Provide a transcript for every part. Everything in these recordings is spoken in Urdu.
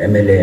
MLA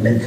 MLC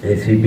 ACP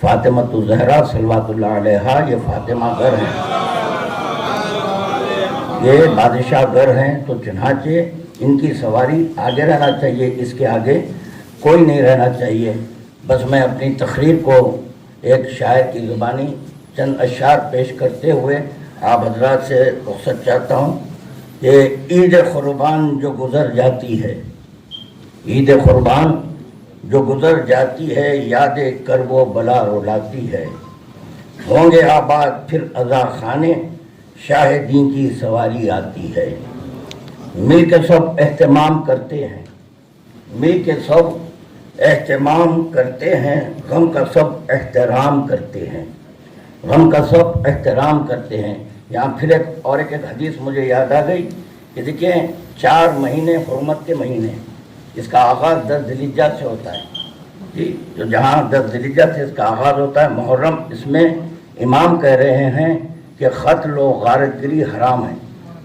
فاطمۃ الزہرا صلوات اللہ علیہا یہ فاطمہ گر ہیں، یہ بادشاہ گر ہیں، تو چنانچہ ان کی سواری آگے رہنا چاہیے، اس کے آگے کوئی نہیں رہنا چاہیے۔ بس میں اپنی تقریر کو ایک شاعر کی زبانی چند اشعار پیش کرتے ہوئے آپ حضرات سے رخصت چاہتا ہوں کہ عید قربان جو گزر جاتی ہے، عید قربان جو گزر جاتی ہے، یاد کرب و بلا رلاتی ہے، ہوں گے آباد پھر عزا خانے، شاہ دین کی سواری آتی ہے۔ مل کے سب اہتمام کرتے ہیں، مل کے سب اہتمام کرتے ہیں، غم کا سب احترام کرتے ہیں، غم کا سب احترام کرتے ہیں۔ یہاں پھر ایک حدیث مجھے یاد آ گئی کہ دیکھیں 4 مہینے حرمت کے مہینے، اس کا آغاز 10 ذی الحجہ سے ہوتا ہے جی، تو جہاں 10 ذی الحجہ سے اس کا آغاز ہوتا ہے محرم، اس میں امام کہہ رہے ہیں کہ قتل و غارت گری حرام ہے،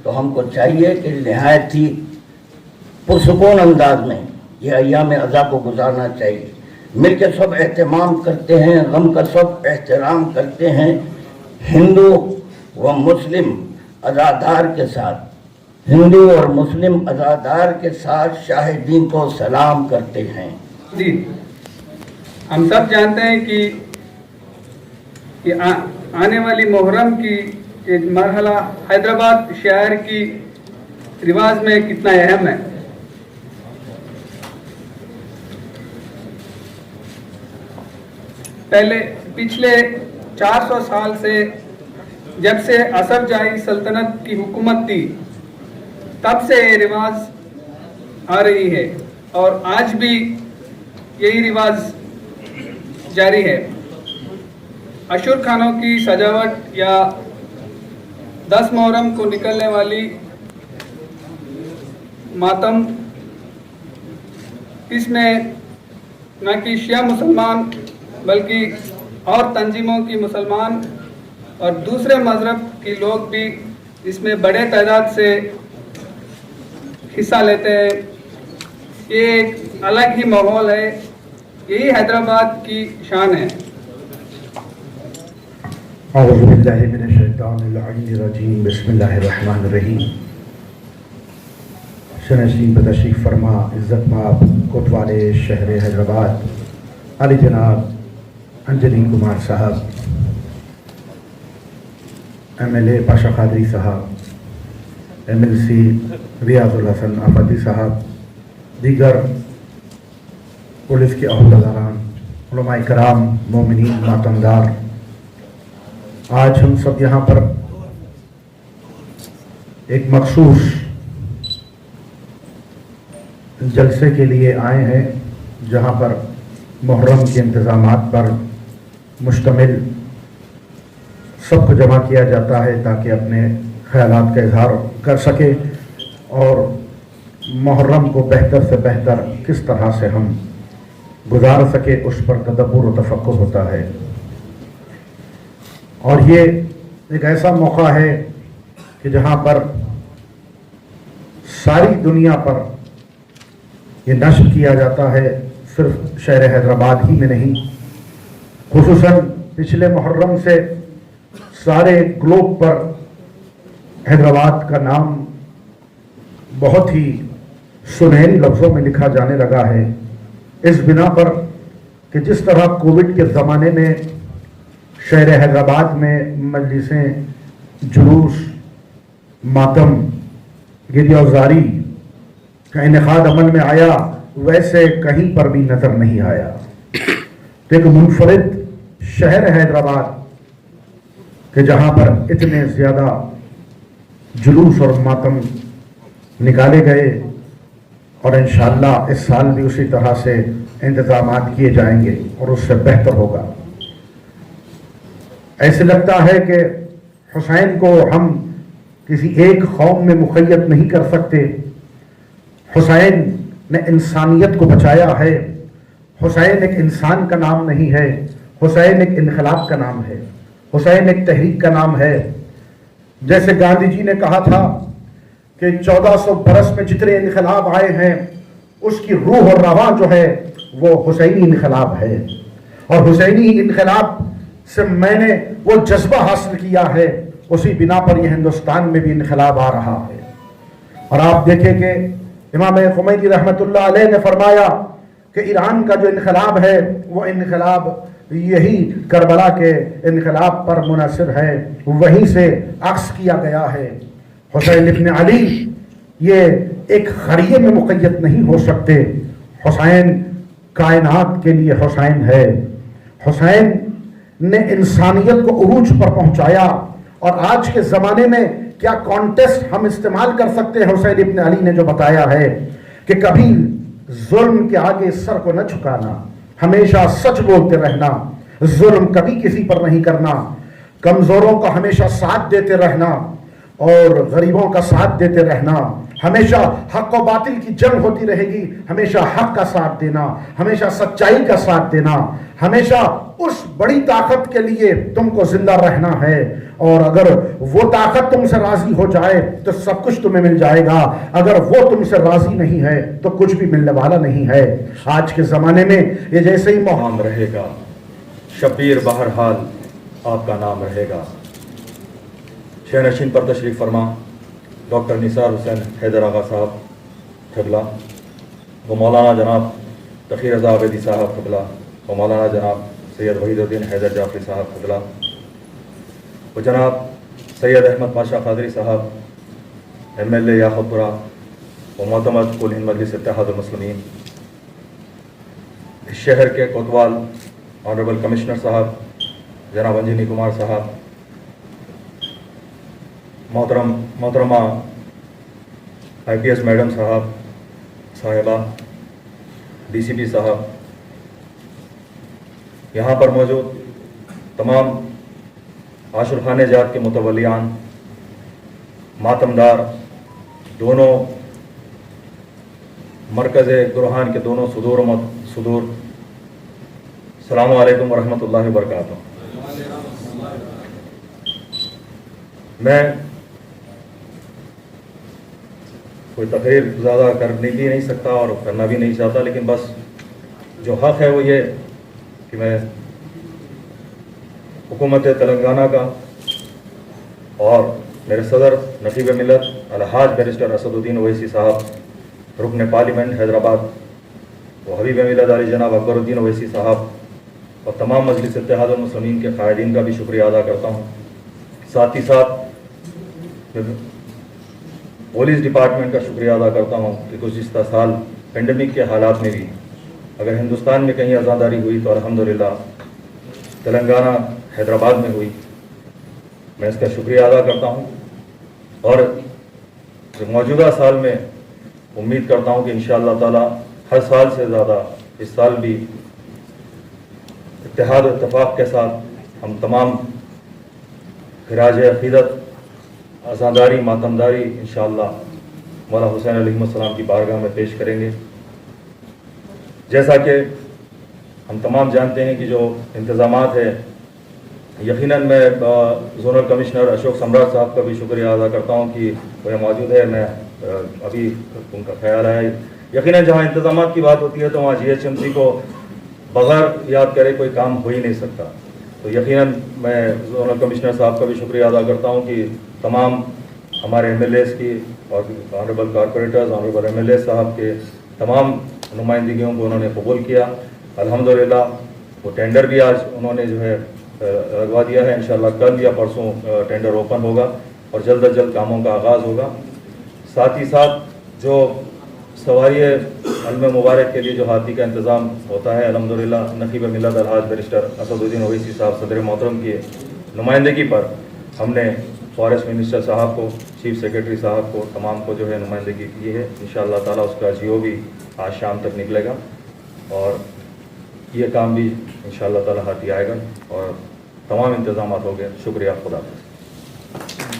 تو ہم کو چاہیے کہ نہایت ہی پرسکون انداز میں یہ ایام عزا کو گزارنا چاہیے۔ مل کے سب اہتمام کرتے ہیں، غم کا سب احترام کرتے ہیں، ہندو و مسلم عزادار کے ساتھ، ہندو اور مسلم عزادار کے ساتھ شاہ دین کو سلام کرتے ہیں۔ جی ہم سب جانتے ہیں کہ آنے والی محرم کی ایک مرحلہ حیدرآباد شہر کی رواج میں کتنا اہم ہے۔ پچھلے 400 سال سے جب سے اثر جائی سلطنت کی حکومت تھی تب سے یہ رواج آ رہی ہے اور آج بھی یہی رواج جاری ہے۔ عاشور خانوں کی سجاوٹ یا 10 محرم کو نکلنے والی ماتم، اس میں نہ کہ شیعہ مسلمان بلکہ اور تنظیموں کی مسلمان اور دوسرے مذہب کے لوگ بھی اس میں بڑے تعداد سے حصہ لیتے ہیں۔ یہ ایک الگ ہی ماحول ہے، یہی حیدرآباد کی شان ہے۔ اعوذ باللہ من الشیطان اللعین الرجیم، بسم اللہ الرحمن الرحیم۔ شنشین پر تشریف فرما عزت مآب کوتوالے شہر حیدرآباد علی جناب انجلی کمار صاحب، MLA پاشا قادری صاحب، MLC ریاض الحسن آفتی صاحب، دیگر پولیس کے عہدیداران، علماء کرام، مومنین، ماتمدار، آج ہم سب یہاں پر ایک مخصوص جلسے کے لیے آئے ہیں جہاں پر محرم کے انتظامات پر مشتمل سب کو جمع کیا جاتا ہے تاکہ اپنے خیالات کا اظہار کر سکے اور محرم کو بہتر سے بہتر کس طرح سے ہم گزار سکے اس پر تدبر و تفکر ہوتا ہے۔ اور یہ ایک ایسا موقع ہے کہ جہاں پر ساری دنیا پر یہ نشر کیا جاتا ہے، صرف شہر حیدرآباد ہی میں نہیں، خصوصاً پچھلے محرم سے سارے گلوب پر حیدرآباد کا نام بہت ہی سنہری لفظوں میں لکھا جانے لگا ہے، اس بنا پر کہ جس طرح کووڈ کے زمانے میں شہر حیدرآباد میں مجلسیں، جلوس، ماتم، گریہ زاری کا انعقاد عمل میں آیا، ویسے کہیں پر بھی نظر نہیں آیا۔ تو ایک منفرد شہر حیدرآباد کہ جہاں پر اتنے زیادہ جلوس اور ماتم نکالے گئے، اور انشاءاللہ اس سال بھی اسی طرح سے انتظامات کیے جائیں گے اور اس سے بہتر ہوگا۔ ایسے لگتا ہے کہ حسین کو ہم کسی ایک قوم میں مقید نہیں کر سکتے۔ حسین نے انسانیت کو بچایا ہے۔ حسین ایک انسان کا نام نہیں ہے، حسین ایک انقلاب کا نام ہے، حسین ایک تحریک کا نام ہے۔ جیسے گاندھی جی نے کہا تھا کہ 1400 برس میں جتنے انقلاب آئے ہیں اس کی روح اور رواں جو ہے وہ حسینی انقلاب ہے، اور حسینی انقلاب سے میں نے وہ جذبہ حاصل کیا ہے، اسی بنا پر یہ ہندوستان میں بھی انقلاب آ رہا ہے۔ اور آپ دیکھیں کہ امام خمینی رحمۃ اللہ علیہ نے فرمایا کہ ایران کا جو انقلاب ہے وہ انقلاب یہی کربلا کے انقلاب پر منحصر ہے، وہیں سے عکس کیا گیا ہے۔ حسین ابن علی یہ ایک خریے میں مقید نہیں ہو سکتے، حسین کائنات کے لیے حسین ہے۔ حسین نے انسانیت کو عروج پر پہنچایا، اور آج کے زمانے میں کیا کانٹیسٹ ہم استعمال کر سکتے ہیں؟ حسین ابن علی نے جو بتایا ہے کہ کبھی ظلم کے آگے سر کو نہ جھکانا، ہمیشہ سچ بولتے رہنا، ظلم کبھی کسی پر نہیں کرنا، کمزوروں کا ہمیشہ ساتھ دیتے رہنا اور غریبوں کا ساتھ دیتے رہنا، ہمیشہ حق و باطل کی جنگ ہوتی رہے گی، ہمیشہ حق کا ساتھ دینا، ہمیشہ سچائی کا ساتھ دینا، ہمیشہ اس بڑی طاقت کے لیے تم کو زندہ رہنا ہے، اور اگر وہ طاقت تم سے راضی ہو جائے تو سب کچھ تمہیں مل جائے گا، اگر وہ تم سے راضی نہیں ہے تو کچھ بھی ملنے والا نہیں ہے۔ آج کے زمانے میں یہ جیسے ہی نام رہے گا، شبیر بہرحال آپ کا نام رہے گا۔ شہ نشین پر تشریف فرما ڈاکٹر نثار حسین حیدر آغا صاحب قبلہ، و مولانا جناب تقی رضا عابدی صاحب قبلہ، و مولانا جناب سید وحید الدین حیدر جعفری صاحب قبلہ، و جناب سید احمد پاشا قادری صاحب MLA یاقوت پورہ و معتمد کل ہند مجلس اتحاد المسلمین، اس شہر کے کوتوال آنریبل کمشنر صاحب جناب انجنی کمار صاحب، محترمہ IPS میڈم صاحبہ، DCP صاحب، یہاں پر موجود تمام عاشور خانے جات کے متولیان، ماتمدار، دونوں مرکز گروہان کے دونوں صدور، السلام علیکم ورحمۃ اللہ وبرکاتہ۔ میں کوئی تقریر زیادہ کرنے بھی نہیں سکتا اور کرنا بھی نہیں چاہتا، لیکن بس جو حق ہے وہ یہ کہ میں حکومت تلنگانہ کا اور میرے صدر نقیب ملت الحاج بیرسٹر اسد الدین اویسی صاحب، رکن پارلیمنٹ حیدرآباد، وہ حبیب ملت علی جناب اکبر الدین اویسی صاحب، اور تمام مجلس اتحاد المسلمین کے قائدین کا بھی شکریہ ادا کرتا ہوں۔ ساتھ ہی ساتھ پولیس ڈپارٹمنٹ کا شکریہ ادا کرتا ہوں کہ گزشتہ سال پینڈیمک کے حالات میں بھی اگر ہندوستان میں کہیں عزاداری ہوئی تو الحمدللہ تلنگانہ حیدرآباد میں ہوئی۔ میں اس کا شکریہ ادا کرتا ہوں، اور موجودہ سال میں امید کرتا ہوں کہ انشاءاللہ تعالی ہر سال سے زیادہ اس سال بھی اتحاد و اتفاق کے ساتھ ہم تمام خراج عقیدت، عزاداری، ماتمداری انشاءاللہ مولا حسین علیہ السلام کی بارگاہ میں پیش کریں گے۔ جیسا کہ ہم تمام جانتے ہیں کہ جو انتظامات ہیں، یقیناً میں زونل کمشنر اشوک سمراٹ صاحب کا بھی شکریہ ادا کرتا ہوں کہ وہ موجود ہے، میں ابھی ان کا خیال ہے۔ یقیناً جہاں انتظامات کی بات ہوتی ہے تو وہاں GHMC کو بغیر یاد کرے کوئی کام ہو ہی نہیں سکتا، تو یقیناً میں زونل کمشنر صاحب کا بھی شکریہ ادا کرتا ہوں کہ تمام ہمارے MLAs کی اور آنریبل کارپوریٹرز، آنریبل MLA صاحب کے تمام نمائندگیوں کو انہوں نے قبول کیا۔ الحمدللہ وہ ٹینڈر بھی آج انہوں نے جو ہے لگوا دیا ہے، انشاءاللہ کل یا پرسوں ٹینڈر اوپن ہوگا اور جلد از جلد کاموں کا آغاز ہوگا۔ ساتھ ہی ساتھ جو سواری علم مبارک کے لیے جو ہاتھی کا انتظام ہوتا ہے، الحمدللہ نقیب ملت الحاج بیرسٹر اسد الدین اویسی صاحب صدر محترم کی نمائندگی پر ہم نے فارسٹ منسٹر صاحب کو، چیف سیکرٹری صاحب کو، تمام کو جو ہے نمائندگی کی ہے۔ انشاءاللہ تعالیٰ اس کا GO بھی آج شام تک نکلے گا اور یہ کام بھی انشاءاللہ تعالیٰ ہاتھی آئے گا اور تمام انتظامات ہو گئے۔ شکریہ، خدا حافظ۔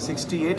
68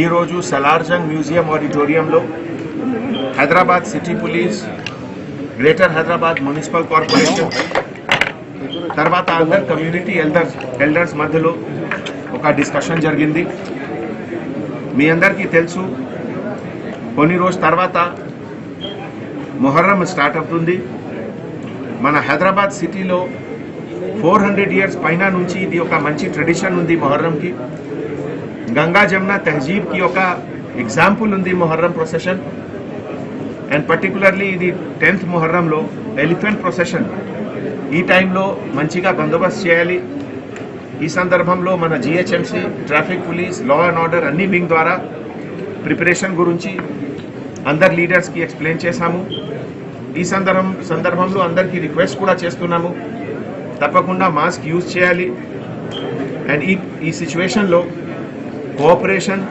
ఈ రోజు సలార్జంగ్ మ్యూజియం ఆడిటోరియంలో Hyderabad city police, greater Hyderabad municipal corporation, తర్వాత అందరు కమ్యూనిటీ ఎల్డర్స్ మధ్యలో ఒక డిస్కషన్ జరిగింది. మీ అందరికీ తెలుసు, కొన్ని రోజు తర్వాత మొహర్రం స్టార్ట్ అవుతుంది. మన హైదరాబాద్ సిటీలో 400 ఇయర్స్ పైన నుంచి ఇది ఒక మంచి ట్రెడిషన్ ఉంది మొహర్రంకి. గంగా జమున తహజీబ్ కి ఒక ఎగ్జాంపుల్ ఉంది మొహర్రం ప్రొసెషన్. అండ్ పర్టికులర్లీ ఇది 10th మొహర్రంలో ఎలిఫెంట్ ప్రొసెషన్. ఈ టైంలో మంచిగా బందోబస్తు చేయాలి. ఈ సందర్భంలో మన GHMC, traffic police, law and order అన్ని వింగ్ ద్వారా ప్రిపరేషన్ గురించి అందరు లీడర్స్కి ఎక్స్ప్లెయిన్ చేశాము. ఈ సందర్భంలో అందరికీ రిక్వెస్ట్ కూడా చేస్తున్నాము, తప్పకుండా మాస్క్ యూజ్ చేయాలి. అండ్ ఈ సిచ్యువేషన్లో కోఆపరేషన్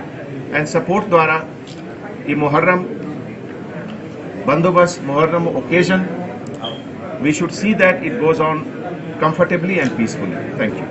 అండ్ సపోర్ట్ ద్వారా ఈ Muharram Bandobast, Muharram occasion, we should see that it goes on comfortably and peacefully. Thank you.